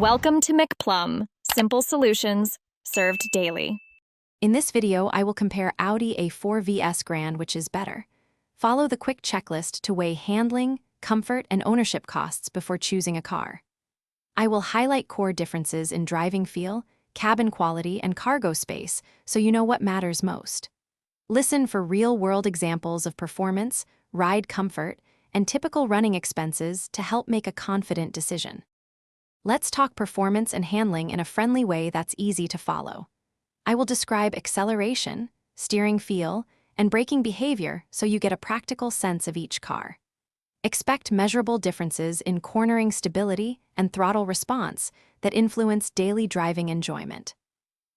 Welcome to McPlum, simple solutions served daily. In this video, I will compare Audi A4 vs Grand, which is better. Follow the quick checklist to weigh handling, comfort, and ownership costs before choosing a car. I will highlight core differences in driving feel, cabin quality, and cargo space so you know what matters most. Listen for real-world examples of performance, ride comfort, and typical running expenses to help make a confident decision. Let's talk performance and handling in a friendly way that's easy to follow. I will describe acceleration, steering feel, and braking behavior so you get a practical sense of each car. Expect measurable differences in cornering stability and throttle response that influence daily driving enjoyment.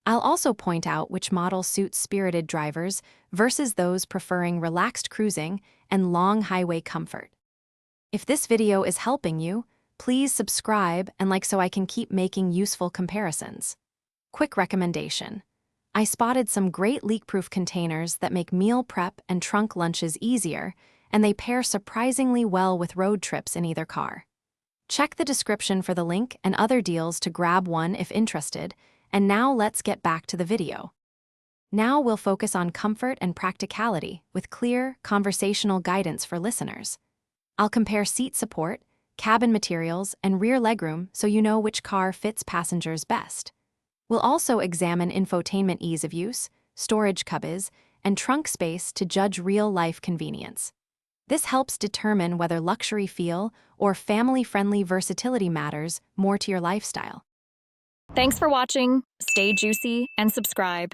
I'll also point out which model suits spirited drivers versus those preferring relaxed cruising and long highway comfort. If this video is helping you, please subscribe and like so I can keep making useful comparisons. Quick recommendation. I spotted some great leak-proof containers that make meal prep and trunk lunches easier, and they pair surprisingly well with road trips in either car. Check the description for the link and other deals to grab one if interested, and now let's get back to the video. Now we'll focus on comfort and practicality with clear, conversational guidance for listeners. I'll compare seat support, cabin materials, and rear legroom so you know which car fits passengers best. We'll also examine infotainment ease of use, storage cubbies, and trunk space to judge real-life convenience. This helps determine whether luxury feel or family-friendly versatility matters more to your lifestyle. Thanks for watching. Stay juicy and subscribe.